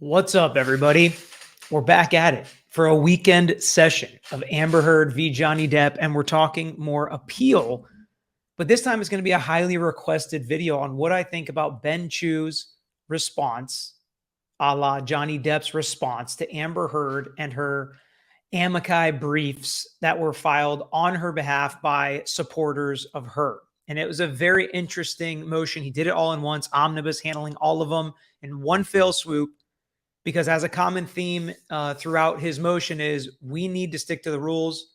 What's up, everybody? We're back at it for a weekend session of Amber Heard v. Johnny Depp, and we're talking more appeal. But this time it's going to be a highly requested video on what I think about Ben Chew's response, a la Johnny Depp's response to Amber Heard and her Amicus briefs that were filed on her behalf by supporters of her. And it was a very interesting motion. He did it all in once, omnibus, handling all of them in one fell swoop. Because as a common theme throughout his motion is we need to stick to the rules.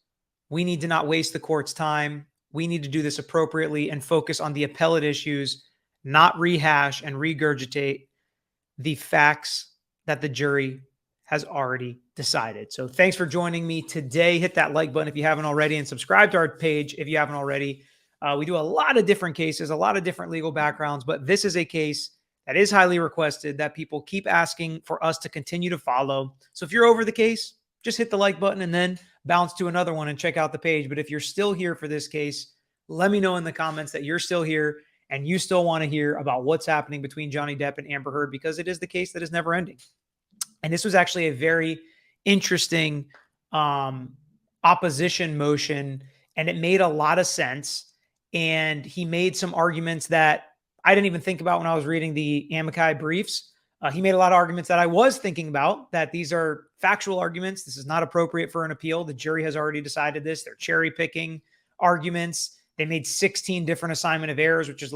We need to not waste the court's time. We need to do this appropriately and focus on the appellate issues, not rehash and regurgitate the facts that the jury has already decided. So thanks for joining me today. Hit that like button if you haven't already and subscribe to our page if you haven't already. We do a lot of different cases, a lot of different legal backgrounds, but this is a case that is highly requested that people keep asking for us to continue to follow. So if you're over the case, just hit the like button and then bounce to another one and check out the page. But if you're still here for this case, let me know in the comments that you're still here and you still want to hear about what's happening between Johnny Depp and Amber Heard, because it is the case that is never ending. And this was actually a very interesting opposition motion, and it made a lot of sense. And he made some arguments that I didn't even think about when I was reading the Amicus briefs. He made a lot of arguments that I was thinking about, that these are factual arguments. This is not appropriate for an appeal. The jury has already decided this. They're cherry picking arguments. They made 16 different assignment of errors, which is,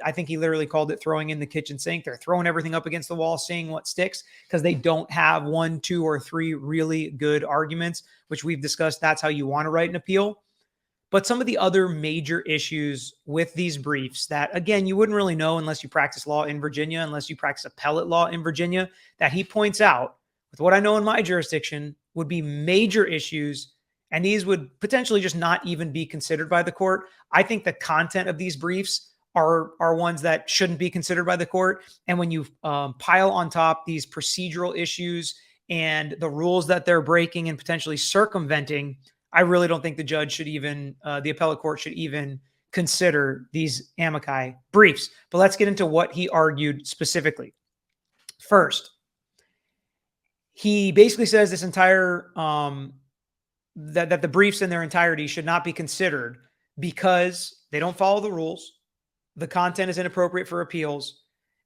I think he literally called it throwing in the kitchen sink. They're throwing everything up against the wall, seeing what sticks, because they don't have 1, 2, or 3 really good arguments, which we've discussed. That's how you want to write an appeal. But some of the other major issues with these briefs that, again, you wouldn't really know unless you practice law in Virginia, unless you practice appellate law in Virginia, that he points out, with what I know in my jurisdiction, would be major issues, and these would potentially just not even be considered by the court. I think the content of these briefs are ones that shouldn't be considered by the court. And when you pile on top these procedural issues and the rules that they're breaking and potentially circumventing, I really don't think the judge should even, the appellate court should even consider these Amicus briefs. But let's get into what he argued specifically. First, he basically says this entire, that the briefs in their entirety should not be considered because they don't follow the rules, the content is inappropriate for appeals,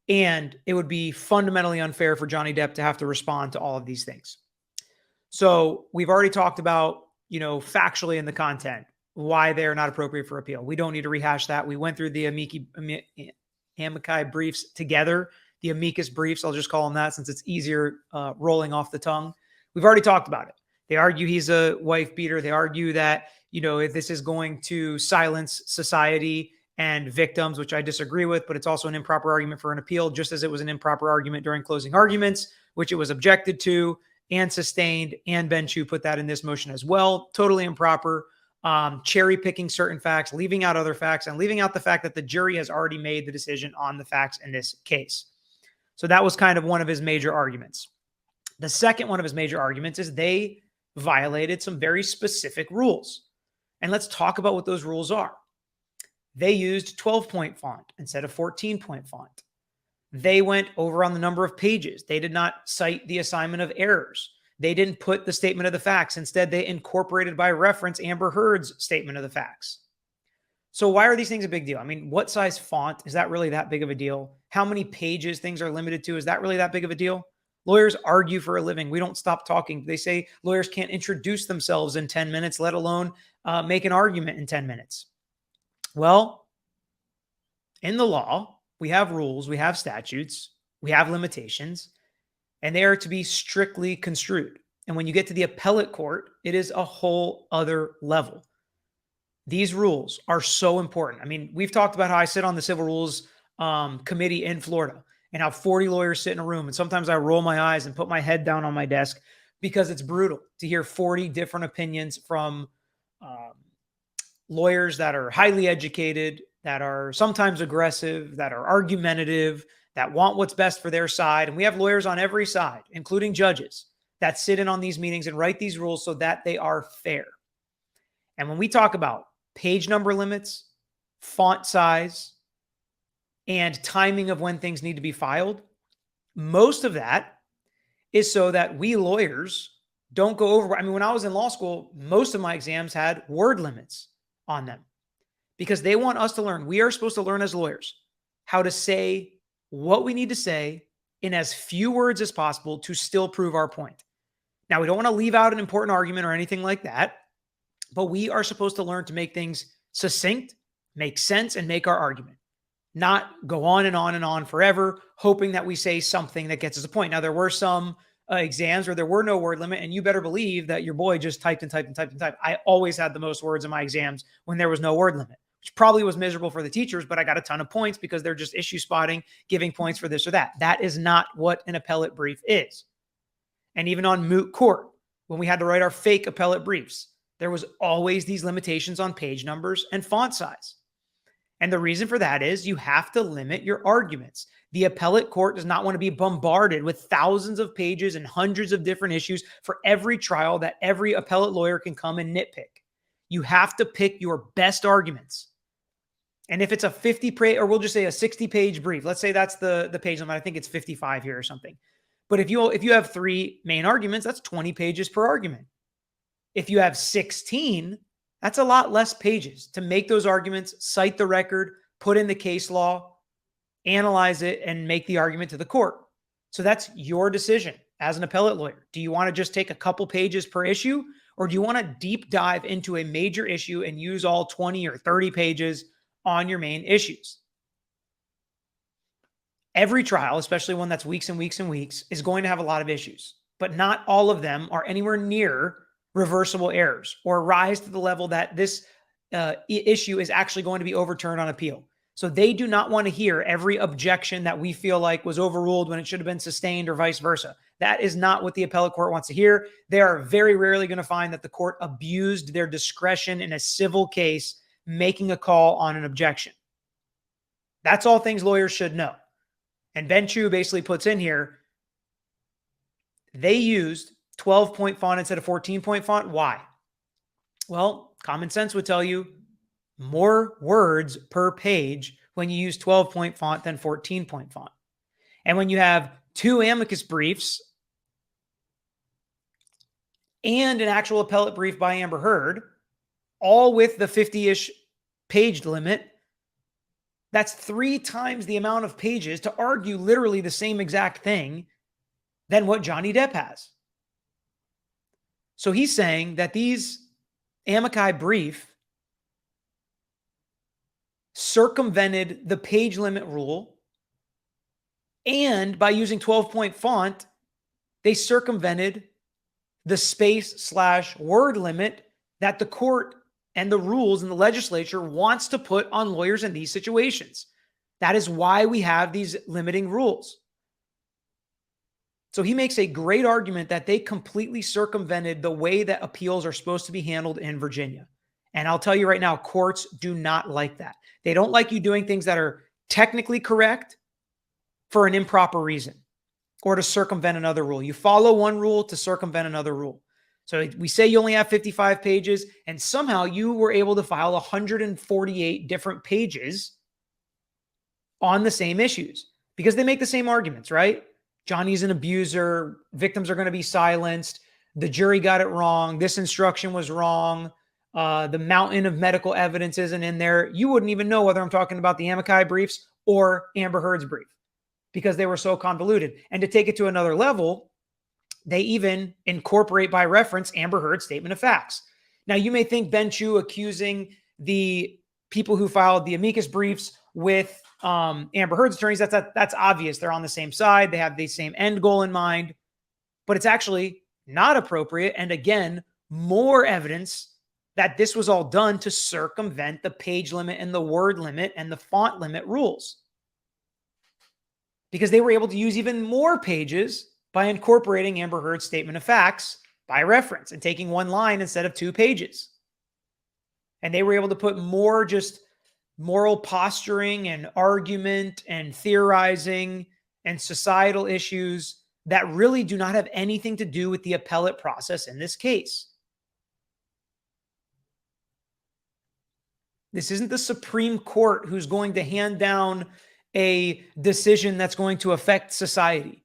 and it would be fundamentally unfair for Johnny Depp to have to respond to all of these things. So we've already talked about, factually in the content, why they're not appropriate for appeal. We don't need to rehash that. We went through the Amicus briefs together, the Amicus briefs. I'll just call them that since it's easier rolling off the tongue. We've already talked about it. They argue he's a wife beater. They argue that, if this is going to silence society and victims, which I disagree with, but it's also an improper argument for an appeal, just as it was an improper argument during closing arguments, which it was objected to and sustained, and Ben Chew put that in this motion as well. Totally improper. Cherry picking certain facts, leaving out other facts, and leaving out the fact that the jury has already made the decision on the facts in this case. So that was kind of one of his major arguments. The second one of his major arguments is they violated some very specific rules. And let's talk about what those rules are. They used 12-point font instead of 14-point font. They went over on the number of pages. They did not cite the assignment of errors. They didn't put the statement of the facts. Instead, they incorporated by reference Amber Heard's statement of the facts. So why are these things a big deal? I mean, what size font? Is that really that big of a deal? How many pages things are limited to? Is that really that big of a deal? Lawyers argue for a living. We don't stop talking. They say lawyers can't introduce themselves in 10 minutes, let alone make an argument in 10 minutes. Well, in the law, we have rules, we have statutes, we have limitations, and they are to be strictly construed. And when you get to the appellate court, it is a whole other level. These rules are so important. I mean, we've talked about how I sit on the Civil Rules Committee in Florida and how 40 lawyers sit in a room. And sometimes I roll my eyes and put my head down on my desk because it's brutal to hear 40 different opinions from lawyers that are highly educated, that are sometimes aggressive, that are argumentative, that want what's best for their side. And we have lawyers on every side, including judges, that sit in on these meetings and write these rules so that they are fair. And when we talk about page number limits, font size, and timing of when things need to be filed, most of that is so that we lawyers don't go over. I mean, when I was in law school, most of my exams had word limits on them because they want us to learn. We are supposed to learn as lawyers how to say what we need to say in as few words as possible to still prove our point. Now, we don't want to leave out an important argument or anything like that, but we are supposed to learn to make things succinct, make sense, and make our argument, not go on and on and on forever, hoping that we say something that gets us a point. Now, there were some exams where there were no word limit, and you better believe that your boy just typed and typed and typed and typed. I always had the most words in my exams when there was no word limit, which probably was miserable for the teachers, but I got a ton of points because they're just issue spotting, giving points for this or that. That is not what an appellate brief is. And even on moot court, when we had to write our fake appellate briefs, there was always these limitations on page numbers and font size. And the reason for that is you have to limit your arguments. The appellate court does not want to be bombarded with thousands of pages and hundreds of different issues for every trial that every appellate lawyer can come and nitpick. You have to pick your best arguments. And if it's a 50 page, or we'll just say a 60 page brief, let's say that's the page limit. I think it's 55 here or something. But if you have 3 main arguments, that's 20 pages per argument. If you have 16, that's a lot less pages to make those arguments, cite the record, put in the case law, analyze it, and make the argument to the court. So that's your decision as an appellate lawyer. Do you want to just take a couple pages per issue, or do you want to deep dive into a major issue and use all 20 or 30 pages on your main issues? Every trial, especially one that's weeks and weeks and weeks, is going to have a lot of issues, but not all of them are anywhere near reversible errors or rise to the level that this issue is actually going to be overturned on appeal. So they do not want to hear every objection that we feel like was overruled when it should have been sustained or vice versa. That is not what the appellate court wants to hear. They are very rarely going to find that the court abused their discretion in a civil case, making a call on an objection. That's all things lawyers should know. And Ben Chu basically puts in here, they used 12-point font instead of 14-point font. Why? Well, common sense would tell you more words per page when you use 12-point font than 14-point font. And when you have 2 amicus briefs and an actual appellate brief by Amber Heard, all with the 50-ish page limit, that's 3 times the amount of pages to argue literally the same exact thing than what Johnny Depp has. So he's saying that these amici brief circumvented the page limit rule, and by using 12-point font, they circumvented the space/word limit that the court and the rules and the legislature wants to put on lawyers in these situations. That is why we have these limiting rules. So he makes a great argument that they completely circumvented the way that appeals are supposed to be handled in Virginia. And I'll tell you right now, courts do not like that. They don't like you doing things that are technically correct for an improper reason or to circumvent another rule. You follow one rule to circumvent another rule. So we say you only have 55 pages, and somehow you were able to file 148 different pages on the same issues because they make the same arguments, right? Johnny's an abuser. Victims are going to be silenced. The jury got it wrong. This instruction was wrong. The mountain of medical evidence isn't in there. You wouldn't even know whether I'm talking about the amici briefs or Amber Heard's brief because they were so convoluted. And to take it to another level, they even incorporate by reference Amber Heard's statement of facts. Now, you may think Ben Chu accusing the people who filed the amicus briefs with Amber Heard's attorneys, that's obvious. They're on the same side. They have the same end goal in mind, but it's actually not appropriate. And again, more evidence that this was all done to circumvent the page limit and the word limit and the font limit rules, because they were able to use even more pages by incorporating Amber Heard's statement of facts by reference and taking one line instead of 2 pages. And they were able to put more just moral posturing and argument and theorizing and societal issues that really do not have anything to do with the appellate process in this case. This isn't the Supreme Court who's going to hand down a decision that's going to affect society.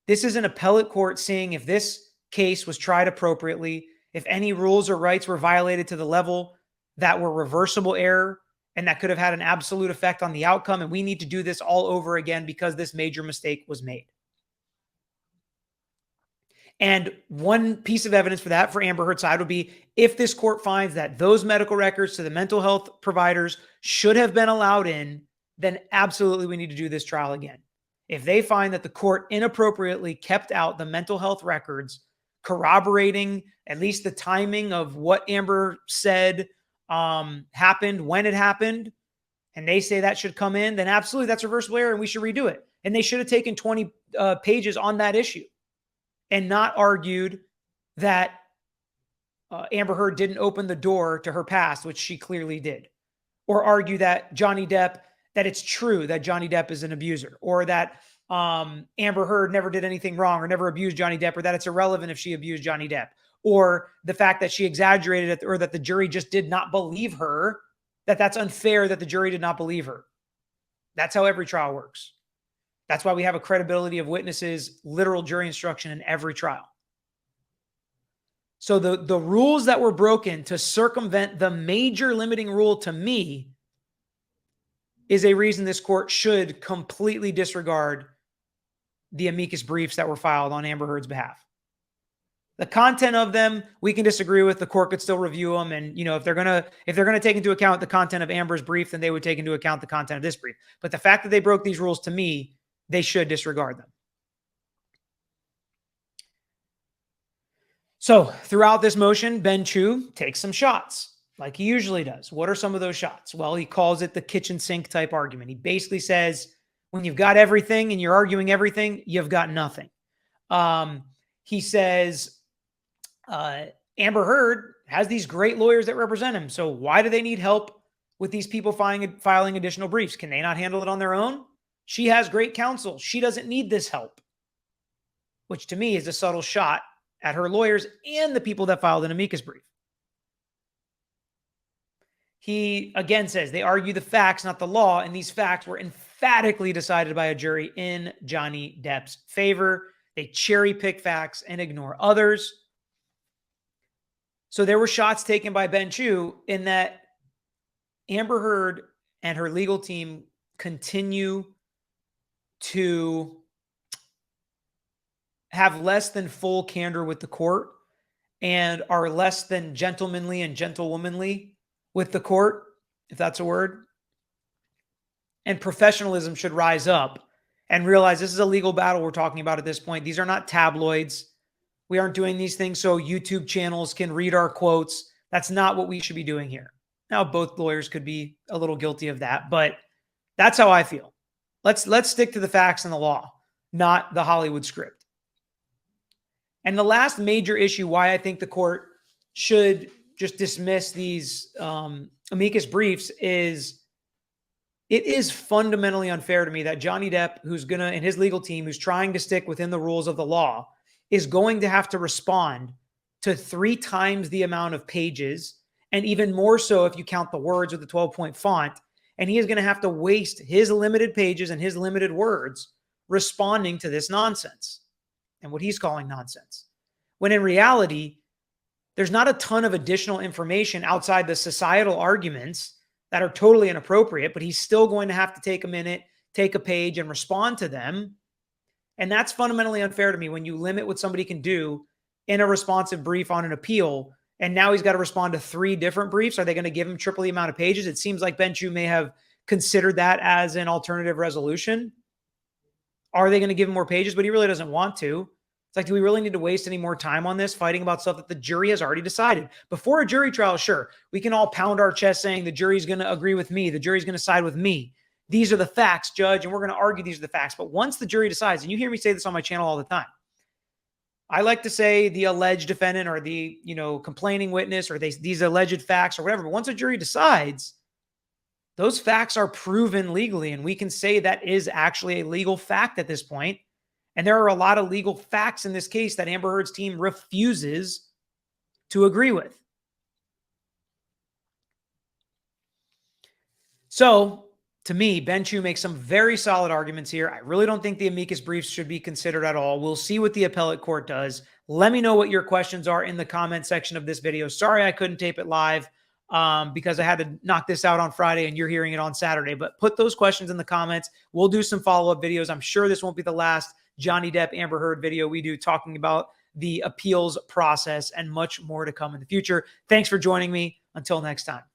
This is an appellate court seeing if this case was tried appropriately, if any rules or rights were violated to the level that were reversible error and that could have had an absolute effect on the outcome. And we need to do this all over again because this major mistake was made. And one piece of evidence for that for Amber Heard's side would be if this court finds that those medical records to the mental health providers should have been allowed in, then absolutely we need to do this trial again. If they find that the court inappropriately kept out the mental health records, corroborating at least the timing of what Amber said happened, when it happened, and they say that should come in, then absolutely that's reversible error and we should redo it. And they should have taken 20 pages on that issue and not argued that Amber Heard didn't open the door to her past, which she clearly did, or argue that Johnny Depp, that it's true that Johnny Depp is an abuser, or that Amber Heard never did anything wrong or never abused Johnny Depp, or that it's irrelevant if she abused Johnny Depp, or the fact that she exaggerated it, or that the jury just did not believe her, that's unfair that the jury did not believe her. That's how every trial works. That's why we have a credibility of witnesses, literal jury instruction in every trial. So the rules that were broken to circumvent the major limiting rule, to me, is a reason this court should completely disregard the amicus briefs that were filed on Amber Heard's behalf. The content of them, we can disagree with. The court could still review them. And, if they're going to take into account the content of Amber's brief, then they would take into account the content of this brief. But the fact that they broke these rules, to me, they should disregard them. So throughout this motion, Ben Chu takes some shots like he usually does. What are some of those shots? Well, he calls it the kitchen sink type argument. He basically says, when you've got everything and you're arguing everything, you've got nothing. He says, Amber Heard has these great lawyers that represent him. So why do they need help with these people filing additional briefs? Can they not handle it on their own? She has great counsel. She doesn't need this help, which to me is a subtle shot at her lawyers and the people that filed an amicus brief. He again says they argue the facts, not the law, and these facts were emphatically decided by a jury in Johnny Depp's favor. They cherry pick facts and ignore others. So there were shots taken by Ben Chu in that Amber Heard and her legal team continue to have less than full candor with the court and are less than gentlemanly and gentlewomanly with the court, if that's a word. And professionalism should rise up and realize this is a legal battle we're talking about at this point. These are not tabloids. We aren't doing these things so YouTube channels can read our quotes. That's not what we should be doing here. Now, both lawyers could be a little guilty of that, but that's how I feel. Let's stick to the facts and the law, not the Hollywood script. And the last major issue why I think the court should just dismiss these amicus briefs is it is fundamentally unfair to me that Johnny Depp, and his legal team, who's trying to stick within the rules of the law, is going to have to respond to 3 times the amount of pages, and even more so if you count the words with the 12-point font. And he is going to have to waste his limited pages and his limited words responding to this nonsense and what he's calling nonsense. When in reality, there's not a ton of additional information outside the societal arguments that are totally inappropriate, but he's still going to have to take a minute, take a page, and respond to them. And that's fundamentally unfair to me when you limit what somebody can do in a responsive brief on an appeal. And now he's got to respond to 3 different briefs. Are they going to give him triple the amount of pages? It seems like Ben Chu may have considered that as an alternative resolution. Are they going to give him more pages? But he really doesn't want to. It's like, do we really need to waste any more time on this, fighting about stuff that the jury has already decided? Before a jury trial, sure, we can all pound our chest saying the jury's going to agree with me. The jury's going to side with me. These are the facts, judge, and we're going to argue these are the facts. But once the jury decides, and you hear me say this on my channel all the time, I like to say the alleged defendant or the, complaining witness or these alleged facts or whatever. But once a jury decides, those facts are proven legally, and we can say that is actually a legal fact at this point. And there are a lot of legal facts in this case that Amber Heard's team refuses to agree with. So To me, Ben Chu makes some very solid arguments here. I really don't think the amicus briefs should be considered at all. We'll see what the appellate court does. Let me know what your questions are in the comment section of this video. Sorry I couldn't tape it live because I had to knock this out on Friday and you're hearing it on Saturday. But put those questions in the comments. We'll do some follow-up videos. I'm sure this won't be the last Johnny Depp Amber Heard video we do talking about the appeals process and much more to come in the future. Thanks for joining me. Until next time.